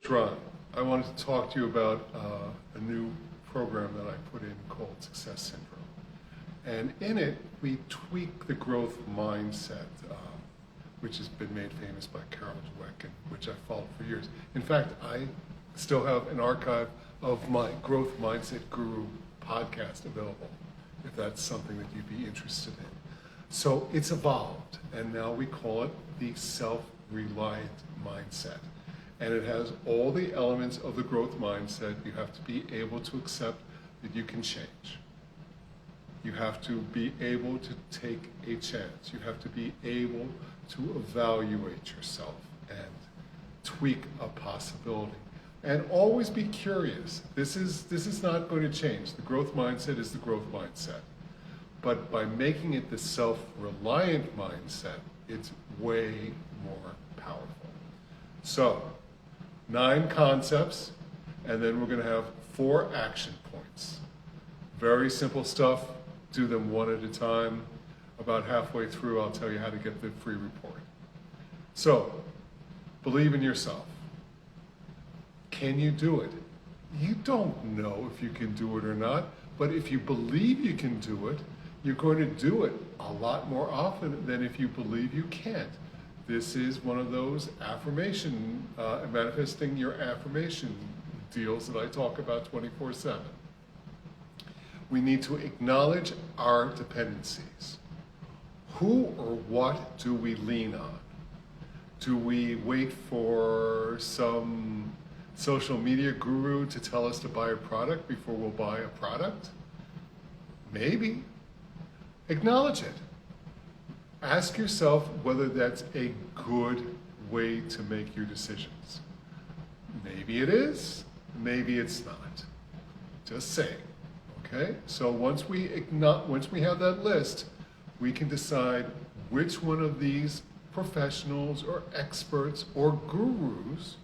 Ron, I wanted to talk to you about a new program that I put in called Success Syndrome. And in it, we tweak the growth mindset, which has been made famous by Carol Dweck, and which I followed for years. In fact, I still have an archive of my Growth Mindset Guru podcast available, if that's something that you'd be interested in. So it's evolved, and now we call it the self-reliant mindset. And it has all the elements of the growth mindset. You have to be able to accept that you can change. You have to be able to take a chance. You have to be able to evaluate yourself and tweak a possibility. And always be curious. This is not going to change. The growth mindset is the growth mindset. But by making it the self-reliant mindset, it's way more powerful. So, 9 concepts, and then we're going to have 4 action points. Very simple stuff. Do them one at a time. About halfway through, I'll tell you how to get the free report. So, believe in yourself. Can you do it? You don't know if you can do it or not, but if you believe you can do it, you're going to do it a lot more often than if you believe you can't. This is one of those manifesting your affirmation deals that I talk about 24/7. We need to acknowledge our dependencies. Who or what do we lean on? Do we wait for some social media guru to tell us to buy a product before we'll buy a product? Maybe. Acknowledge it. Ask yourself whether that's a good way to make your decisions. Maybe it is, maybe it's not. Just saying. Okay? So once we have that list, we can decide which one of these professionals or experts or gurus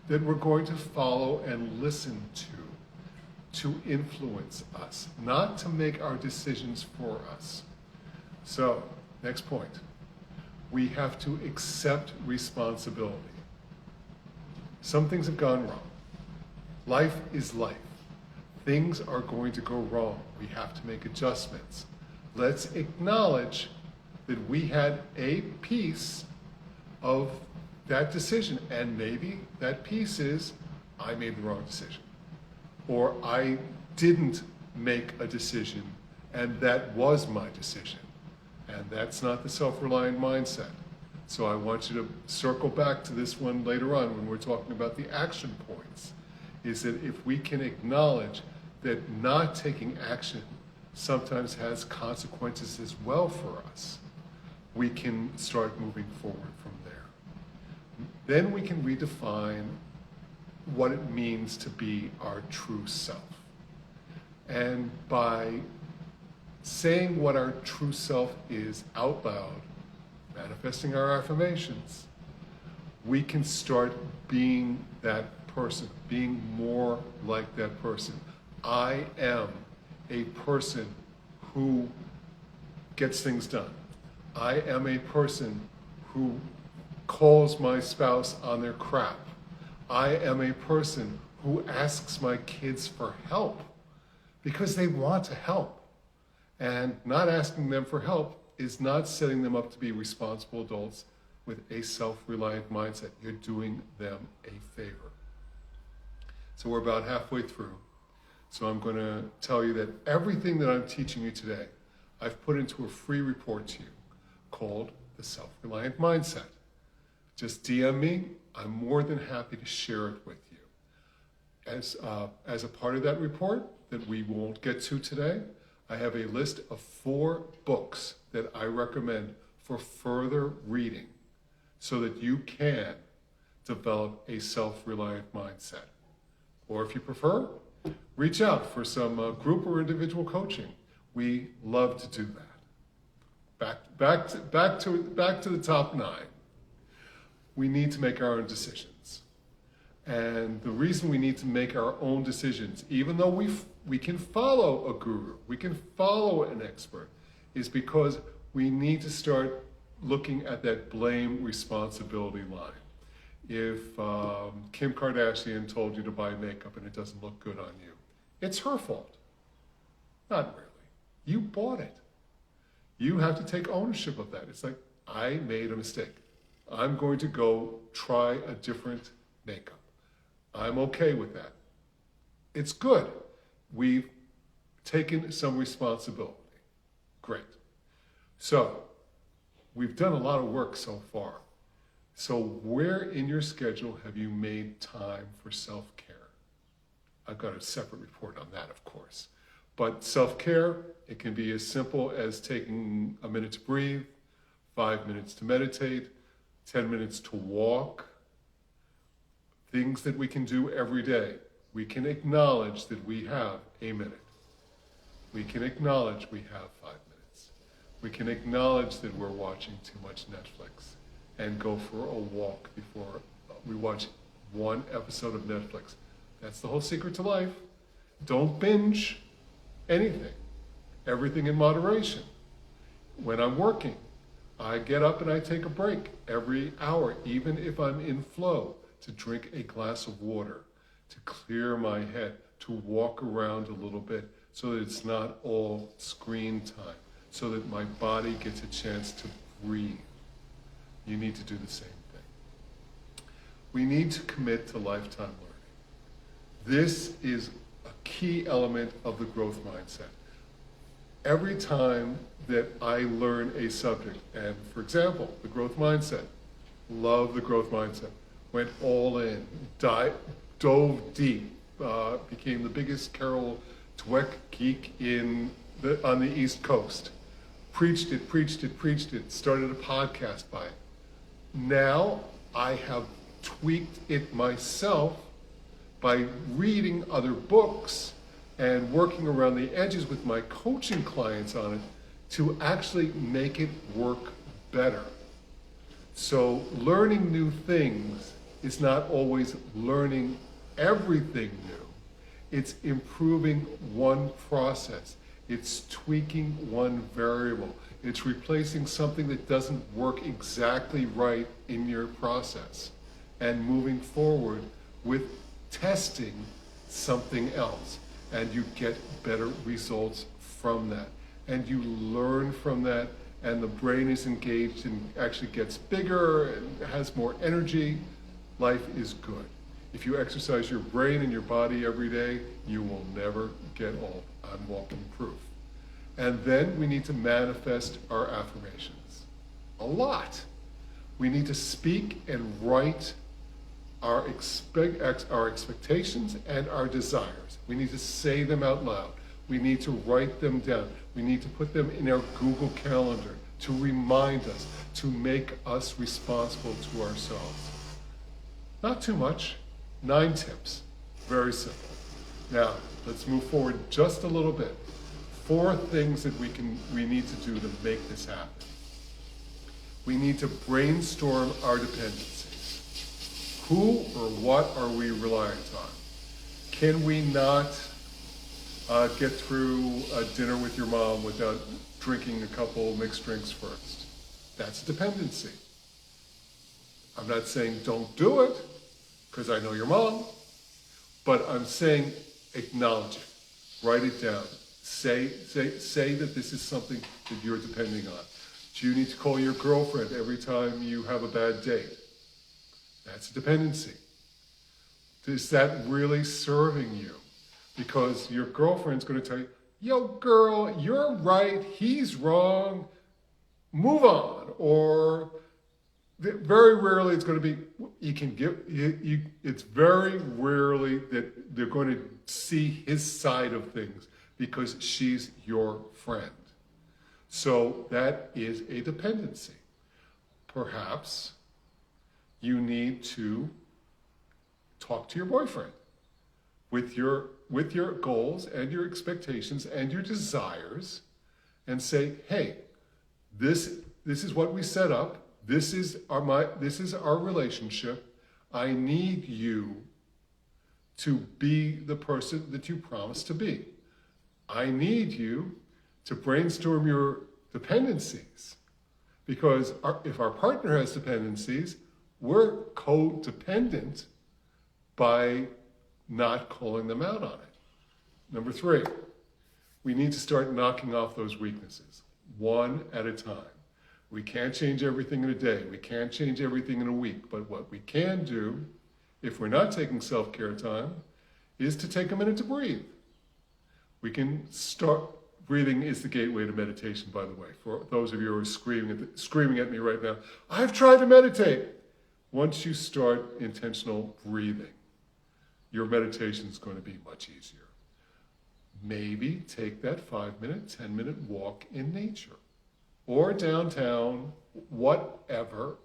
that we're going to follow and listen to influence us, not to make our decisions for us. So, next point. We have to accept responsibility. Some things have gone wrong. Life is life. Things are going to go wrong. We have to make adjustments. Let's acknowledge that we had a piece of that decision, and maybe that piece is, I made the wrong decision. Or I didn't make a decision, and that was my decision. And that's not the self-reliant mindset. So I want you to circle back to this one later on when we're talking about the action points, is that if we can acknowledge that not taking action sometimes has consequences as well for us, we can start moving forward from there. Then we can redefine what it means to be our true self. And by saying what our true self is out loud, manifesting our affirmations, we can start being that person, being more like that person. I am a person who gets things done. I am a person who calls my spouse on their crap. I am a person who asks my kids for help because they want to help. And not asking them for help is not setting them up to be responsible adults with a self-reliant mindset. You're doing them a favor. So we're about halfway through. So I'm going to tell you that everything that I'm teaching you today, I've put into a free report to you called the Self-Reliant Mindset. Just DM me. I'm more than happy to share it with you. As a part of that report that we won't get to today, I have a list of 4 books that I recommend for further reading so that you can develop a self-reliant mindset. Or if you prefer, reach out for some group or individual coaching. We love to do that. Back to the top 9. We need to make our own decisions. And the reason we need to make our own decisions, even though we can follow a guru, we can follow an expert, is because we need to start looking at that blame responsibility line. if Kim Kardashian told you to buy makeup and it doesn't look good on you. It's her fault. Not really. You bought it. You have to take ownership of that. It's like, I made a mistake. I'm going to go try a different makeup. I'm okay with that. It's good. We've taken some responsibility. Great. So, we've done a lot of work so far. So where in your schedule have you made time for self-care? I've got a separate report on that, of course. But self-care, it can be as simple as taking a minute to breathe, 5 minutes to meditate, 10 minutes to walk. Things that we can do every day. We can acknowledge that we have a minute. We can acknowledge we have 5 minutes. We can acknowledge that we're watching too much Netflix and go for a walk before we watch one episode of Netflix. That's the whole secret to life. Don't binge anything. Everything in moderation. When I'm working, I get up and I take a break every hour, even if I'm in flow, to drink a glass of water, to clear my head, to walk around a little bit so that it's not all screen time, so that my body gets a chance to breathe. You need to do the same thing. We need to commit to lifetime learning. This is a key element of the growth mindset. Every time that I learn a subject, and for example, the growth mindset, love the growth mindset, went all in, dove deep, became the biggest Carol Dweck geek on the East Coast. Preached it, started a podcast by it. Now I have tweaked it myself by reading other books and working around the edges with my coaching clients on it to actually make it work better. So learning new things is not always learning everything new. It's improving one process. It's tweaking one variable. It's replacing something that doesn't work exactly right in your process and moving forward with testing something else. And you get better results from that. And you learn from that, and the brain is engaged and actually gets bigger and has more energy. Life is good. If you exercise your brain and your body every day, you will never get old. I'm walking proof. And then we need to manifest our affirmations. A lot. We need to speak and write our expectations and our desires. We need to say them out loud. We need to write them down. We need to put them in our Google Calendar to remind us, to make us responsible to ourselves. Not too much. 9 tips. Very simple. Now, let's move forward just a little bit. 4 things that we need to do to make this happen. We need to brainstorm our dependencies. Who or what are we reliant on? Can we not get through a dinner with your mom without drinking a couple mixed drinks first? That's a dependency. I'm not saying don't do it, because I know your mom, but I'm saying acknowledge it. Write it down. Say that this is something that you're depending on. Do you need to call your girlfriend every time you have a bad date? That's a dependency. Is that really serving you? Because your girlfriend's going to tell you, yo girl, you're right, he's wrong, move on. Or very rarely it's going to be, it's very rarely that they're going to see his side of things because she's your friend. So that is a dependency. Perhaps you need to talk to your boyfriend with your goals and your expectations and your desires and say, hey, this is what we set up. This is our relationship. I need you to be the person that you promised to be. I need you to brainstorm your dependencies, because if our partner has dependencies, We're codependent by not calling them out on it. Number 3, we need to start knocking off those weaknesses, one at a time. We can't change everything in a day. We can't change everything in a week. But what we can do, if we're not taking self-care time, is to take a minute to breathe. We can start, breathing is the gateway to meditation, by the way. For those of you who are screaming at me right now, I've tried to meditate. Once you start intentional breathing, your meditation is going to be much easier. Maybe take that 5-minute, 10-minute walk in nature or downtown, whatever.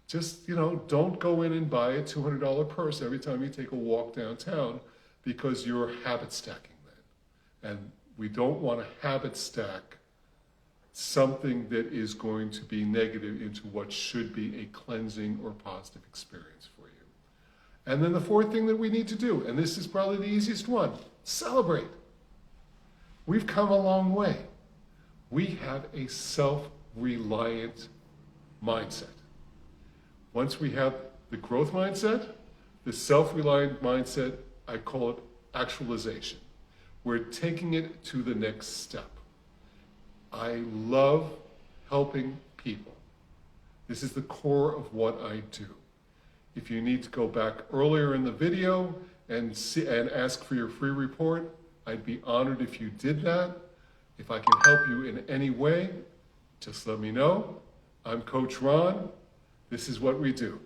Just, don't go in and buy a $200 purse every time you take a walk downtown, because you're habit stacking then. And we don't want to habit stack something that is going to be negative into what should be a cleansing or positive experience for you. And then the 4th thing that we need to do, and this is probably the easiest one, celebrate. We've come a long way. We have a self-reliant mindset. Once we have the growth mindset, the self-reliant mindset, I call it actualization. We're taking it to the next step. I love helping people. This is the core of what I do. If you need to go back earlier in the video and ask for your free report, I'd be honored if you did that. If I can help you in any way, just let me know. I'm Coach Ron. This is what we do.